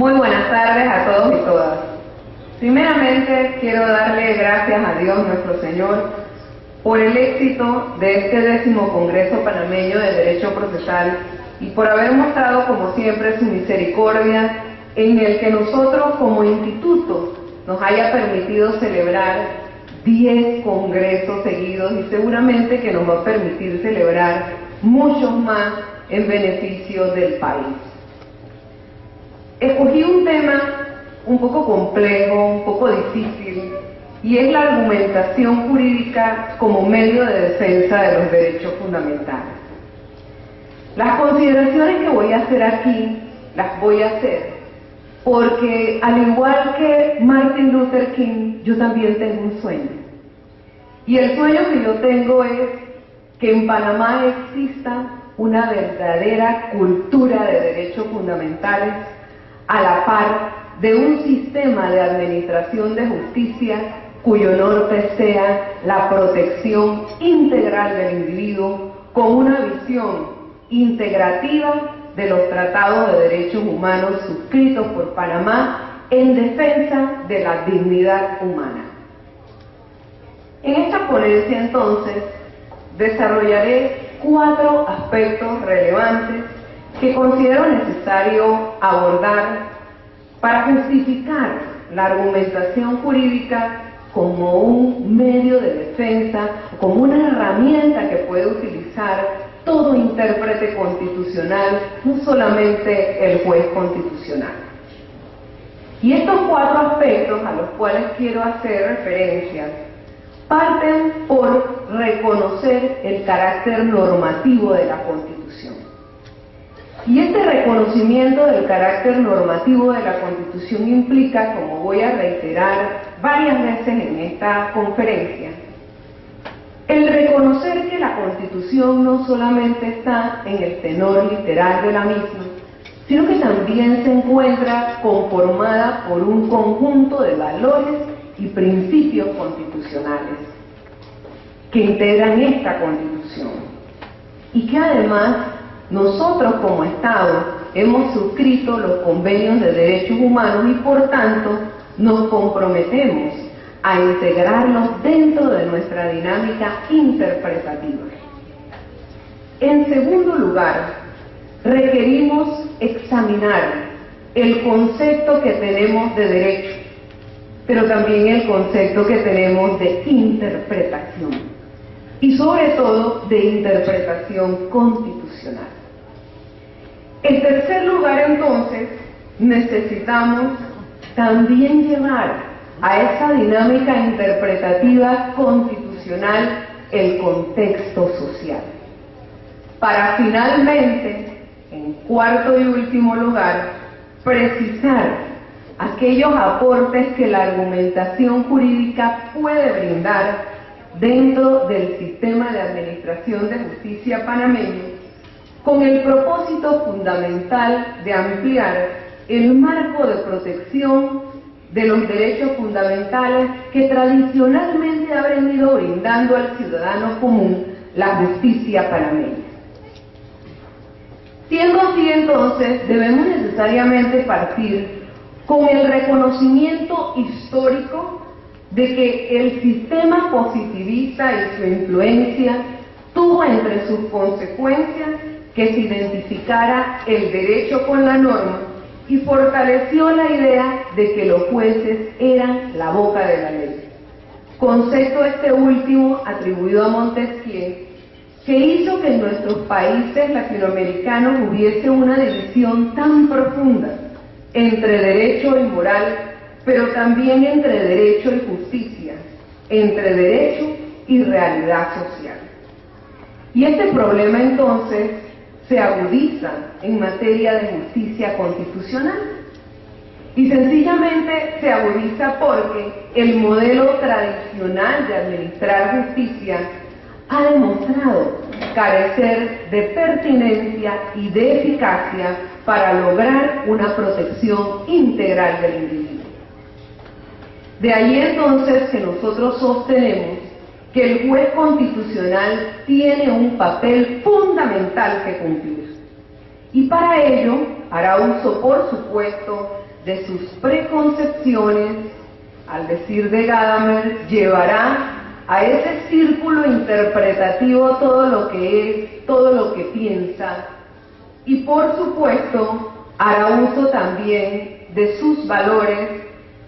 Muy buenas tardes a todos y todas. Primeramente quiero darle gracias a Dios nuestro Señor por el éxito de este 10º Congreso Panameño de Derecho Procesal y por haber mostrado como siempre su misericordia en el que nosotros como instituto nos haya permitido celebrar 10 congresos seguidos y seguramente que nos va a permitir celebrar muchos más en beneficio del país. Escogí un tema un poco complejo, un poco difícil, y es la argumentación jurídica como medio de defensa de los derechos fundamentales. Las consideraciones que voy a hacer aquí, las voy a hacer porque, al igual que Martin Luther King, yo también tengo un sueño. Y el sueño que yo tengo es que en Panamá exista una verdadera cultura de derechos fundamentales a la par de un sistema de administración de justicia cuyo norte sea la protección integral del individuo con una visión integrativa de los tratados de derechos humanos suscritos por Panamá en defensa de la dignidad humana. En esta ponencia, entonces, desarrollaré 4 aspectos relevantes que considero necesario abordar para justificar la argumentación jurídica como un medio de defensa, como una herramienta que puede utilizar todo intérprete constitucional, no solamente el juez constitucional. Y estos 4 aspectos a los cuales quiero hacer referencia parten por reconocer el carácter normativo de la Constitución. Y este reconocimiento del carácter normativo de la Constitución implica, como voy a reiterar varias veces en esta conferencia, el reconocer que la Constitución no solamente está en el tenor literal de la misma, sino que también se encuentra conformada por un conjunto de valores y principios constitucionales que integran esta Constitución y que además nosotros como Estado hemos suscrito los convenios de derechos humanos y por tanto nos comprometemos a integrarlos dentro de nuestra dinámica interpretativa. En segundo lugar, requerimos examinar el concepto que tenemos de derecho, pero también el concepto que tenemos de interpretación, y sobre todo de interpretación constitucional. En tercer lugar, entonces, necesitamos también llevar a esa dinámica interpretativa constitucional el contexto social, para finalmente, en cuarto y último lugar, precisar aquellos aportes que la argumentación jurídica puede brindar dentro del sistema de administración de justicia panameño, con el propósito fundamental de ampliar el marco de protección de los derechos fundamentales que tradicionalmente ha venido brindando al ciudadano común la justicia panameña. Siendo así, entonces, debemos necesariamente partir con el reconocimiento histórico de que el sistema positivista y su influencia tuvo entre sus consecuencias que se identificara el derecho con la norma y fortaleció la idea de que los jueces eran la boca de la ley. Concepto este último atribuido a Montesquieu, que hizo que en nuestros países latinoamericanos hubiese una división tan profunda entre derecho y moral, pero también entre derecho y justicia, entre derecho y realidad social. Y este problema entonces se agudiza en materia de justicia constitucional y sencillamente se agudiza porque el modelo tradicional de administrar justicia ha demostrado carecer de pertinencia y de eficacia para lograr una protección integral del individuo. De ahí entonces que nosotros sostenemos que el juez constitucional tiene un papel fundamental que cumplir. Y para ello hará uso, por supuesto, de sus preconcepciones, al decir de Gadamer, llevará a ese círculo interpretativo todo lo que es, todo lo que piensa, y por supuesto hará uso también de sus valores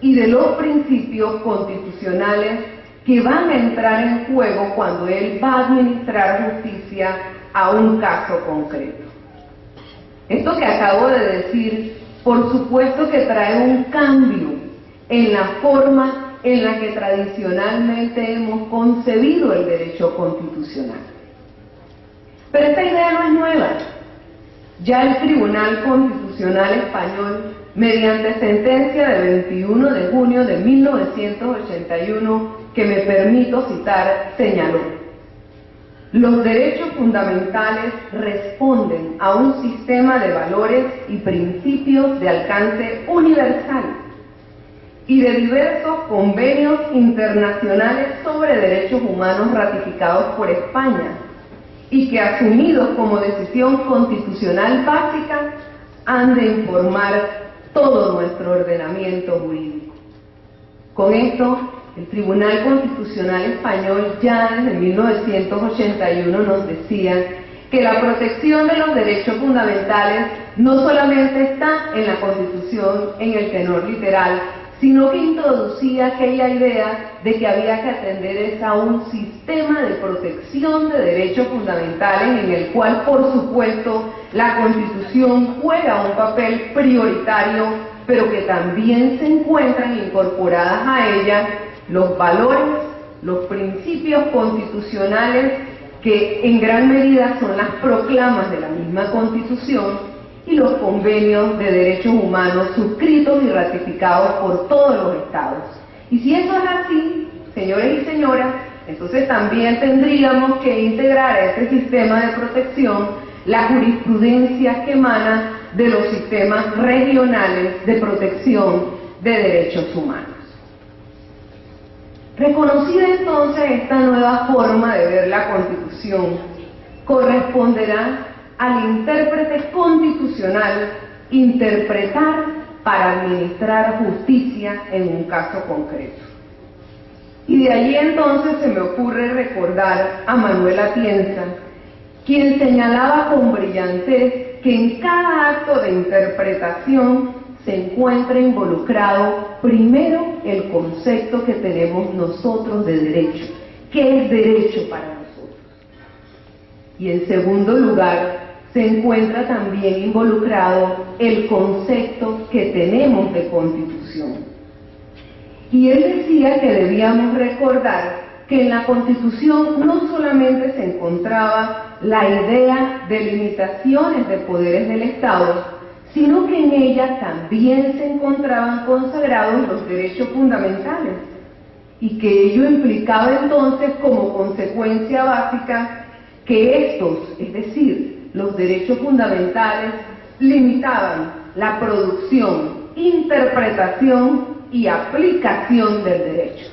y de los principios constitucionales que van a entrar en juego cuando él va a administrar justicia a un caso concreto. Esto que acabo de decir, por supuesto que trae un cambio en la forma en la que tradicionalmente hemos concebido el derecho constitucional. Pero esta idea no es nueva. Ya el Tribunal Constitucional Español, mediante sentencia de 21 de junio de 1981, que me permito citar, señaló: los derechos fundamentales responden a un sistema de valores y principios de alcance universal y de diversos convenios internacionales sobre derechos humanos ratificados por España y que, asumidos como decisión constitucional básica, han de informar todo nuestro ordenamiento jurídico. Con esto, el Tribunal Constitucional Español ya desde 1981 nos decía que la protección de los derechos fundamentales no solamente está en la Constitución en el tenor literal, sino que introducía aquella idea de que había que atender a un sistema de protección de derechos fundamentales en el cual, por supuesto, la Constitución juega un papel prioritario, pero que también se encuentran incorporadas a ella los valores, los principios constitucionales que en gran medida son las proclamas de la misma Constitución y los convenios de derechos humanos suscritos y ratificados por todos los estados. Y si eso es así, señores y señoras, entonces también tendríamos que integrar a este sistema de protección la jurisprudencia que emana de los sistemas regionales de protección de derechos humanos. Reconocida entonces esta nueva forma de ver la Constitución, corresponderá al intérprete constitucional interpretar para administrar justicia en un caso concreto. Y de allí entonces se me ocurre recordar a Manuel Atienza, quien señalaba con brillantez que en cada acto de interpretación se encuentra involucrado primero el concepto que tenemos nosotros de derecho. ¿Qué es derecho para nosotros? Y en segundo lugar, se encuentra también involucrado el concepto que tenemos de Constitución. Y él decía que debíamos recordar que en la Constitución no solamente se encontraba la idea de limitaciones de poderes del Estado, sino que en ella también se encontraban consagrados los derechos fundamentales, y que ello implicaba entonces como consecuencia básica que estos, es decir, los derechos fundamentales, limitaban la producción, interpretación y aplicación del derecho.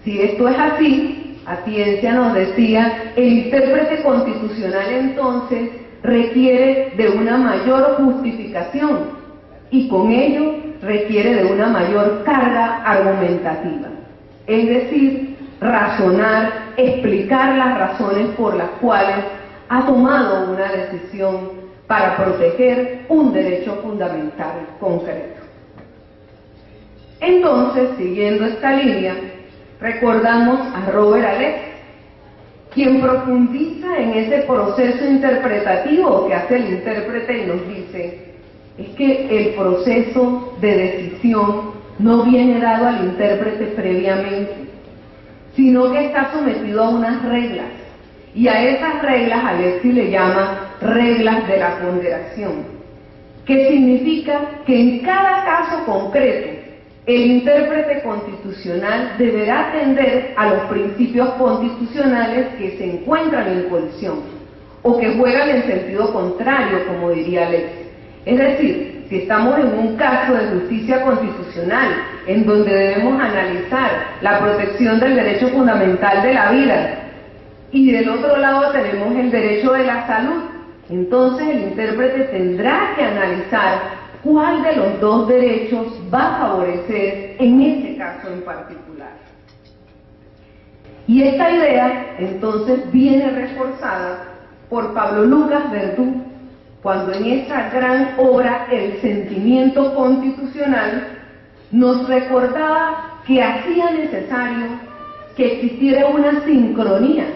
Si esto es así, Atienza nos decía, el intérprete constitucional entonces requiere de una mayor justificación y con ello requiere de una mayor carga argumentativa, es decir, razonar, explicar las razones por las cuales ha tomado una decisión para proteger un derecho fundamental concreto. Entonces, siguiendo esta línea, recordamos a Robert Alex, quien profundiza en ese proceso interpretativo que hace el intérprete y nos dice, es que el proceso de decisión no viene dado al intérprete previamente, sino que está sometido a unas reglas, y a esas reglas Alexi le llama reglas de la ponderación, que significa que en cada caso concreto el intérprete constitucional deberá atender a los principios constitucionales que se encuentran en colisión o que juegan en sentido contrario, como diría Alexi. Es decir, si estamos en un caso de justicia constitucional en donde debemos analizar la protección del derecho fundamental de la vida y del otro lado tenemos el derecho de la salud, entonces el intérprete tendrá que analizar cuál de los dos derechos va a favorecer en este caso en particular. Y esta idea entonces viene reforzada por Pablo Lucas Verdú, cuando en esa gran obra El sentimiento constitucional nos recordaba que hacía necesario que existiera una sincronía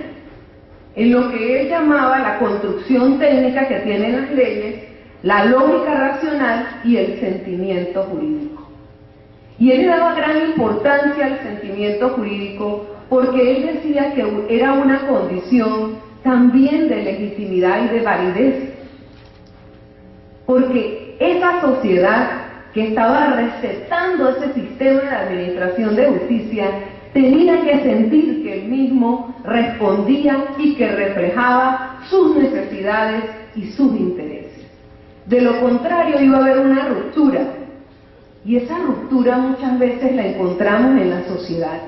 en lo que él llamaba la construcción técnica que tienen las leyes, la lógica racional y el sentimiento jurídico. Y él le daba gran importancia al sentimiento jurídico porque él decía que era una condición también de legitimidad y de validez. Porque esa sociedad que estaba recetando ese sistema de administración de justicia tenía que sentir que él mismo respondía y que reflejaba sus necesidades y sus intereses. De lo contrario iba a haber una ruptura, y esa ruptura muchas veces la encontramos en la sociedad,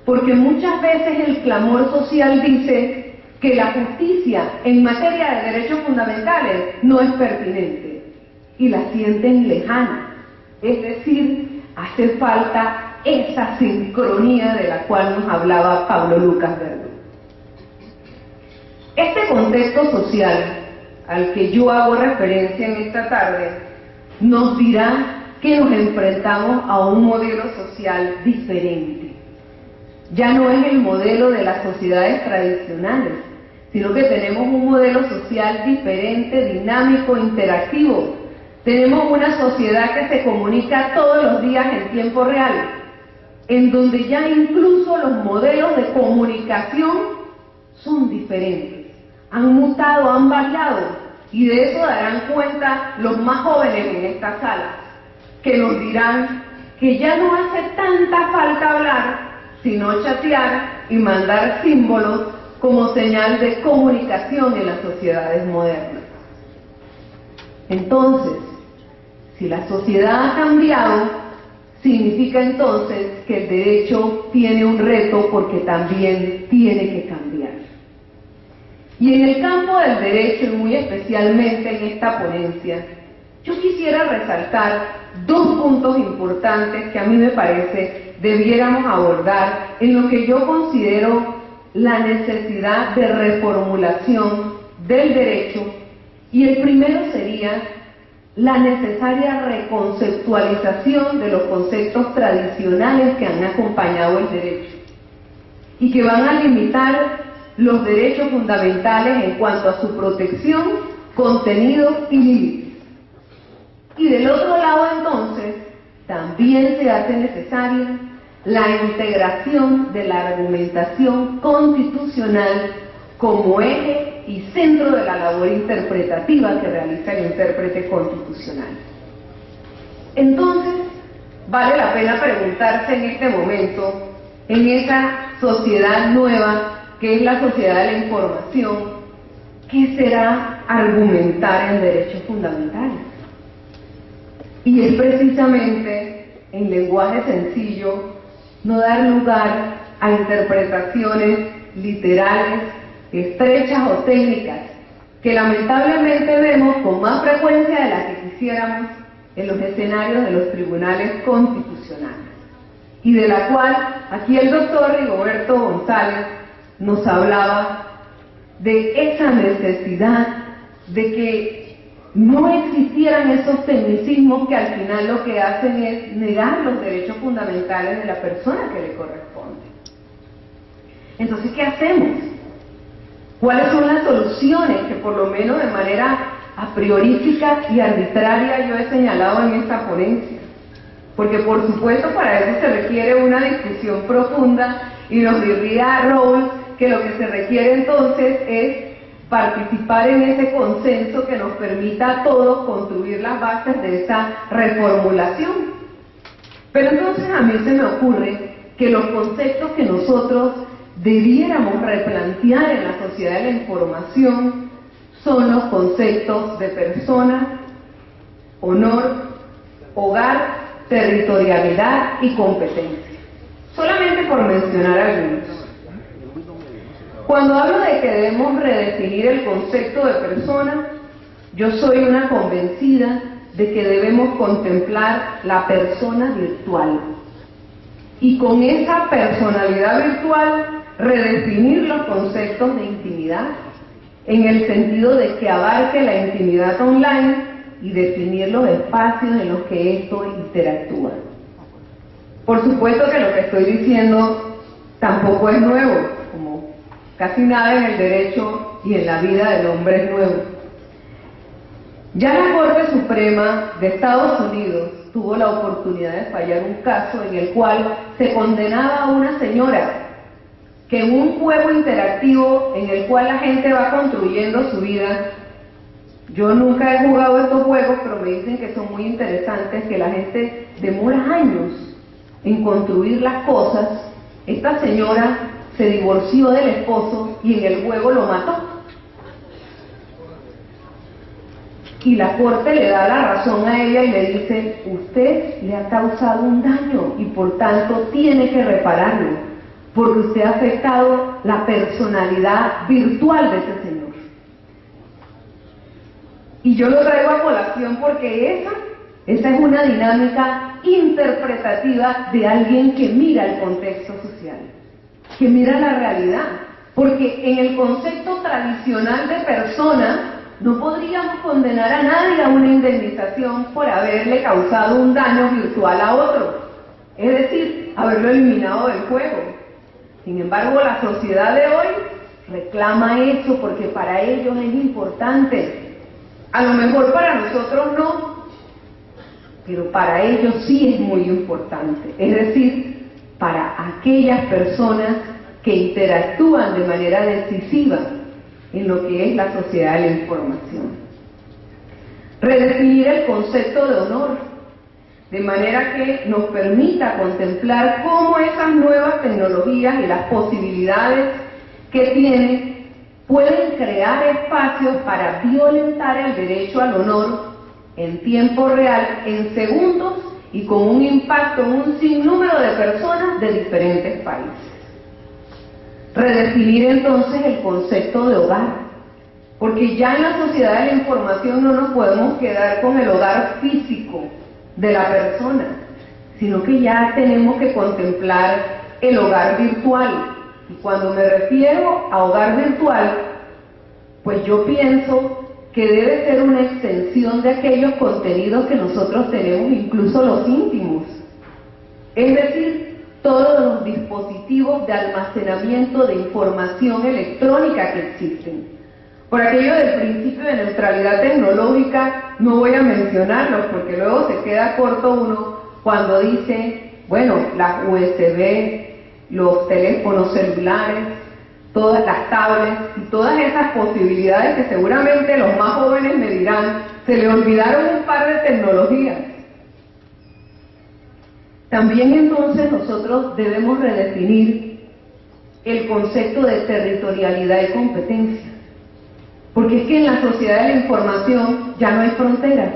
porque muchas veces el clamor social dice que la justicia en materia de derechos fundamentales no es pertinente, y la sienten lejana, es decir, hace falta esa sincronía de la cual nos hablaba Pablo Lucas Verdú. Este contexto social al que yo hago referencia en esta tarde nos dirá que nos enfrentamos a un modelo social diferente. Ya no es el modelo de las sociedades tradicionales, sino que tenemos un modelo social diferente, dinámico, interactivo. Tenemos una sociedad que se comunica todos los días en tiempo real, en donde ya incluso los modelos de comunicación son diferentes, han mutado, han variado, y de eso darán cuenta los más jóvenes en esta sala, que nos dirán que ya no hace tanta falta hablar, sino chatear y mandar símbolos como señal de comunicación en las sociedades modernas. Entonces, si la sociedad ha cambiado, significa entonces que el derecho tiene un reto porque también tiene que cambiar. Y en el campo del derecho, y muy especialmente en esta ponencia, yo quisiera resaltar dos puntos importantes que a mí me parece debiéramos abordar en lo que yo considero la necesidad de reformulación del derecho, y el primero sería la necesaria reconceptualización de los conceptos tradicionales que han acompañado el derecho y que van a limitar los derechos fundamentales en cuanto a su protección, contenido y límites. Y del otro lado, entonces, también se hace necesaria la integración de la argumentación constitucional como eje y centro de la labor interpretativa que realiza el intérprete constitucional. Entonces, vale la pena preguntarse en este momento, en esa sociedad nueva que es la sociedad de la información, ¿qué será argumentar en derechos fundamentales? Y es precisamente, en lenguaje sencillo, no dar lugar a interpretaciones literales, estrechas o técnicas, que lamentablemente vemos con más frecuencia de la que quisiéramos en los escenarios de los tribunales constitucionales, y de la cual aquí el doctor Rigoberto González nos hablaba de esa necesidad de que no existieran esos tecnicismos que al final lo que hacen es negar los derechos fundamentales de la persona que le corresponde. Entonces, ¿qué hacemos? ¿Cuáles son las soluciones que por lo menos de manera a priorística y arbitraria yo he señalado en esta ponencia? Porque por supuesto para eso se requiere una discusión profunda, y nos diría Rawls que lo que se requiere entonces es participar en ese consenso que nos permita a todos construir las bases de esa reformulación. Pero entonces a mí se me ocurre que los conceptos que nosotros debiéramos replantear en la sociedad de la información son los conceptos de persona, honor, hogar, territorialidad y competencia, solamente por mencionar algunos. Cuando hablo de que debemos redefinir el concepto de persona, yo soy una convencida de que debemos contemplar la persona virtual y con esa personalidad virtual redefinir los conceptos de intimidad en el sentido de que abarque la intimidad online y definir los espacios en los que esto interactúa. Por supuesto que lo que estoy diciendo tampoco es nuevo, como casi nada en el derecho y en la vida del hombre es nuevo. Ya la Corte Suprema de Estados Unidos tuvo la oportunidad de fallar un caso en el cual se condenaba a una señora que en un juego interactivo en el cual la gente va construyendo su vida. Yo nunca he jugado estos juegos, pero me dicen que son muy interesantes, que la gente demora años en construir las cosas. Esta señora se divorció del esposo y en el juego lo mató. Y la Corte le da la razón a ella y le dice: usted le ha causado un daño y por tanto tiene que repararlo, porque usted ha afectado la personalidad virtual de ese señor. Y yo lo traigo a colación porque esa es una dinámica interpretativa de alguien que mira el contexto social, que mira la realidad, porque en el concepto tradicional de persona no podríamos condenar a nadie a una indemnización por haberle causado un daño virtual a otro, es decir, haberlo eliminado del juego. Sin embargo, la sociedad de hoy reclama eso porque para ellos es importante. A lo mejor para nosotros no, pero para ellos sí es muy importante. Es decir, para aquellas personas que interactúan de manera decisiva en lo que es la sociedad de la información. Redefinir el concepto de honor, de manera que nos permita contemplar cómo esas nuevas tecnologías y las posibilidades que tienen pueden crear espacios para violentar el derecho al honor en tiempo real, en segundos y con un impacto en un sinnúmero de personas de diferentes países. Redefinir entonces el concepto de hogar, porque ya en la sociedad de la información no nos podemos quedar con el hogar físico de la persona, sino que ya tenemos que contemplar el hogar virtual. Y cuando me refiero a hogar virtual, pues yo pienso que debe ser una extensión de aquellos contenidos que nosotros tenemos, incluso los íntimos. Es decir, todos los dispositivos de almacenamiento de información electrónica que existen. Por aquello del principio de neutralidad tecnológica, no voy a mencionarlos porque luego se queda corto uno cuando dice, bueno, las USB, los teléfonos celulares, todas las tablets y todas esas posibilidades que seguramente los más jóvenes me dirán, se le olvidaron un par de tecnologías. También entonces nosotros debemos redefinir el concepto de territorialidad y competencia, porque es que en la sociedad de la información ya no hay fronteras.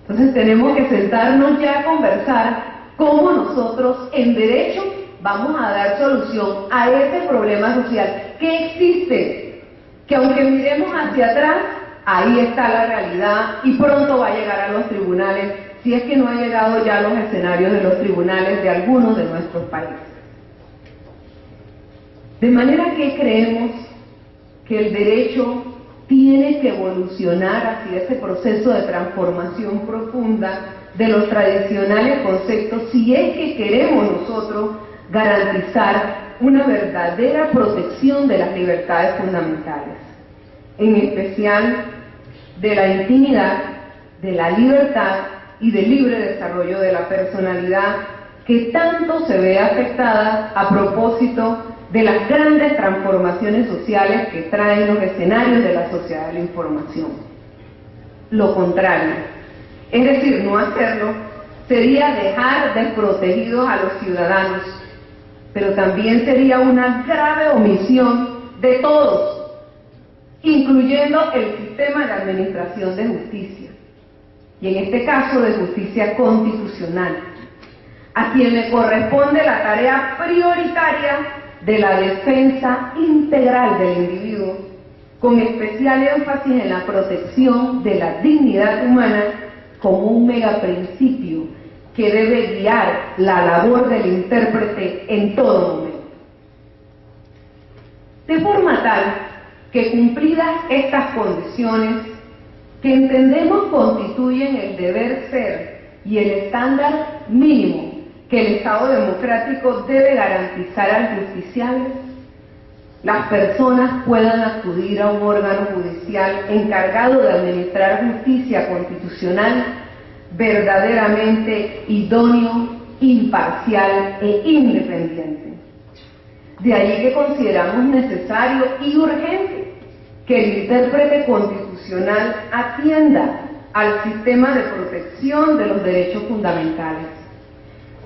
Entonces tenemos que sentarnos ya a conversar cómo nosotros en derecho vamos a dar solución a ese problema social que existe, que aunque miremos hacia atrás, ahí está la realidad y pronto va a llegar a los tribunales, si es que no ha llegado ya a los escenarios de los tribunales de algunos de nuestros países. De manera que creemos que el derecho tiene que evolucionar hacia ese proceso de transformación profunda de los tradicionales conceptos si es que queremos nosotros garantizar una verdadera protección de las libertades fundamentales, en especial de la intimidad, de la libertad y del libre desarrollo de la personalidad que tanto se ve afectada a propósito de las grandes transformaciones sociales que traen los escenarios de la sociedad de la información. Lo contrario, es decir, no hacerlo, sería dejar desprotegidos a los ciudadanos, pero también sería una grave omisión de todos, incluyendo el sistema de administración de justicia, y en este caso de justicia constitucional, a quien le corresponde la tarea prioritaria de la defensa integral del individuo con especial énfasis en la protección de la dignidad humana como un megaprincipio que debe guiar la labor del intérprete en todo momento. De forma tal que, cumplidas estas condiciones, que entendemos constituyen el deber ser y el estándar mínimo que el Estado democrático debe garantizar al justiciable, las personas puedan acudir a un órgano judicial encargado de administrar justicia constitucional verdaderamente idóneo, imparcial e independiente. De allí que consideramos necesario y urgente que el intérprete constitucional atienda al sistema de protección de los derechos fundamentales,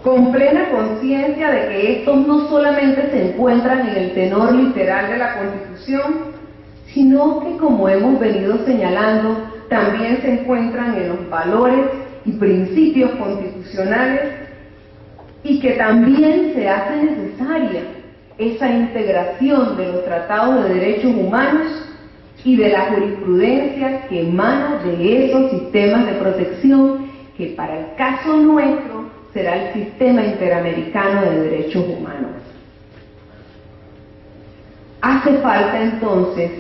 con plena conciencia de que estos no solamente se encuentran en el tenor literal de la Constitución, sino que, como hemos venido señalando, también se encuentran en los valores y principios constitucionales, y que también se hace necesaria esa integración de los tratados de derechos humanos y de la jurisprudencia que emana de esos sistemas de protección, que para el caso nuestro será el Sistema Interamericano de Derechos Humanos. Hace falta entonces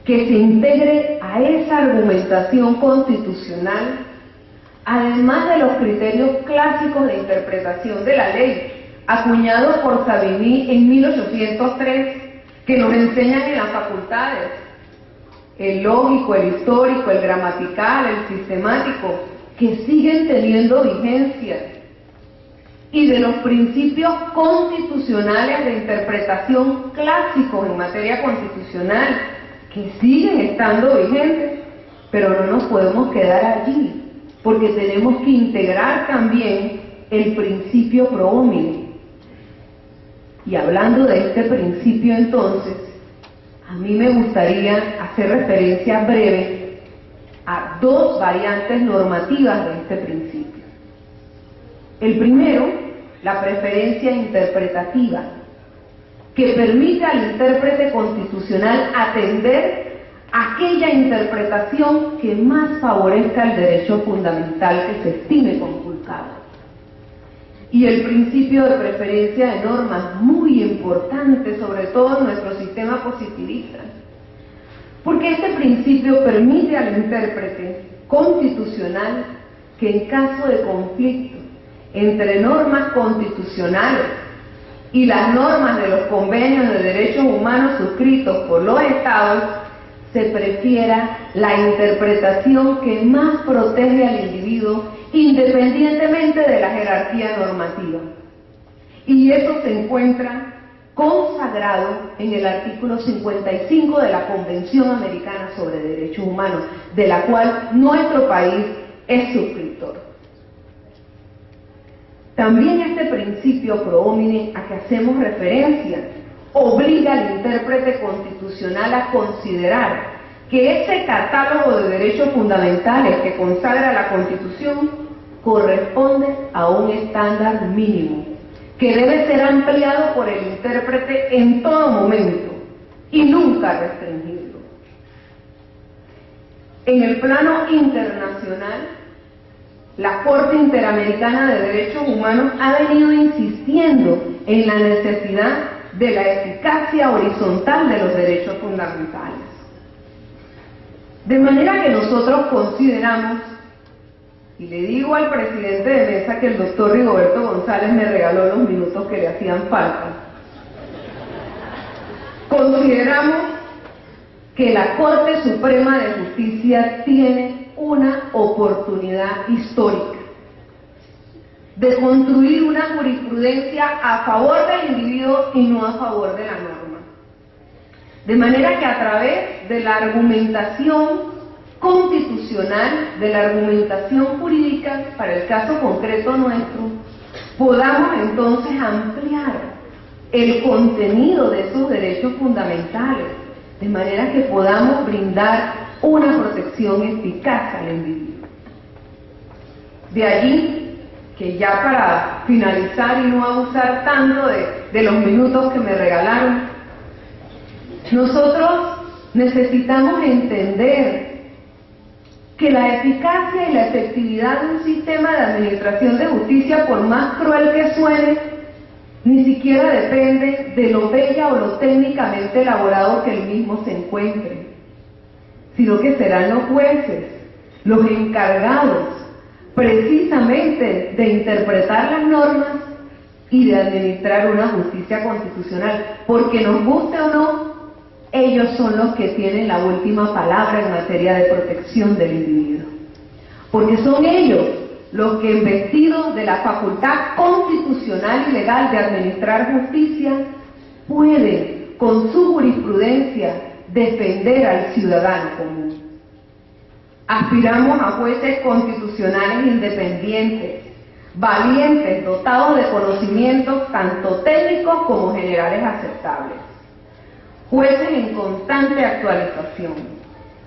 que se integre a esa argumentación constitucional, además de los criterios clásicos de interpretación de la ley, acuñados por Savigny en 1803, que nos enseñan en las facultades: el lógico, el histórico, el gramatical, el sistemático, que siguen teniendo vigencia, y de los principios constitucionales de interpretación clásicos en materia constitucional, que siguen estando vigentes, pero no nos podemos quedar allí, porque tenemos que integrar también el principio pro homine. Y hablando de este principio, entonces, a mí me gustaría hacer referencia breve a dos variantes normativas de este principio. El primero, la preferencia interpretativa, que permite al intérprete constitucional atender aquella interpretación que más favorezca el derecho fundamental que se estime conculcado. Y el principio de preferencia de normas, muy importante, sobre todo en nuestro sistema positivista, porque este principio permite al intérprete constitucional que, en caso de conflicto entre normas constitucionales y las normas de los convenios de derechos humanos suscritos por los Estados, se prefiera la interpretación que más protege al individuo independientemente de la jerarquía normativa. Y eso se encuentra consagrado en el artículo 55 de la Convención Americana sobre Derechos Humanos, de la cual nuestro país es suscriptor. También este principio pro homine a que hacemos referencia obliga al intérprete constitucional a considerar que ese catálogo de derechos fundamentales que consagra la Constitución corresponde a un estándar mínimo que debe ser ampliado por el intérprete en todo momento y nunca restringirlo. En el plano internacional, la Corte Interamericana de Derechos Humanos ha venido insistiendo en la necesidad de la eficacia horizontal de los derechos fundamentales. De manera que nosotros consideramos, y le digo al presidente de mesa que el doctor Rigoberto González me regaló los minutos que le hacían falta, consideramos que la Corte Suprema de Justicia tiene una oportunidad histórica de construir una jurisprudencia a favor del individuo y no a favor de la norma. De manera que a través de la argumentación constitucional, de la argumentación jurídica, para el caso concreto nuestro, podamos entonces ampliar el contenido de esos derechos fundamentales, de manera que podamos brindar una protección eficaz al individuo. De allí que, ya para finalizar y no abusar tanto de los minutos que me regalaron, nosotros necesitamos entender que la eficacia y la efectividad de un sistema de administración de justicia, por más cruel que suene, ni siquiera depende de lo bella o lo técnicamente elaborado que el mismo se encuentre, sino que serán los jueces los encargados precisamente de interpretar las normas y de administrar una justicia constitucional, porque nos guste o no, ellos son los que tienen la última palabra en materia de protección del individuo, porque son ellos los que, investidos de la facultad constitucional y legal de administrar justicia, pueden, con su jurisprudencia, defender al ciudadano común. Aspiramos a jueces constitucionales independientes, valientes, dotados de conocimientos tanto técnicos como generales aceptables. Jueces en constante actualización,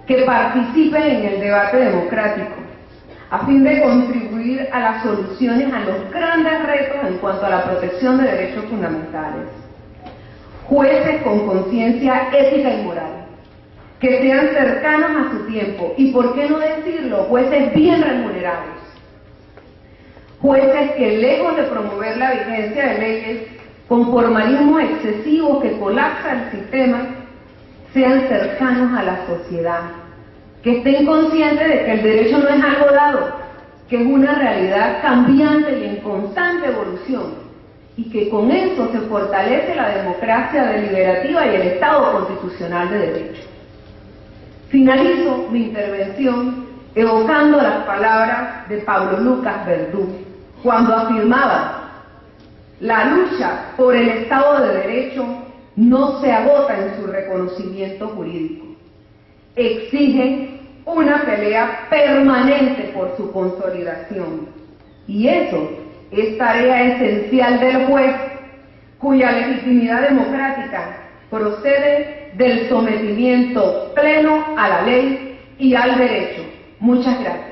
que participen en el debate democrático, a fin de contribuir a las soluciones a los grandes retos en cuanto a la protección de derechos fundamentales. Jueces con conciencia ética y moral, que sean cercanos a su tiempo y, por qué no decirlo, jueces bien remunerados. Jueces que, lejos de promover la vigencia de leyes con formalismo excesivo que colapsa el sistema, sean cercanos a la sociedad, que estén conscientes de que el derecho no es algo dado, que es una realidad cambiante y en constante evolución, y que con eso se fortalece la democracia deliberativa y el Estado constitucional de derecho. Finalizo mi intervención evocando las palabras de Pablo Lucas Verdú, cuando afirmaba: la lucha por el Estado de Derecho no se agota en su reconocimiento jurídico, exige una pelea permanente por su consolidación, y eso es tarea esencial del juez, cuya legitimidad democrática procede del sometimiento pleno a la ley y al derecho. Muchas gracias.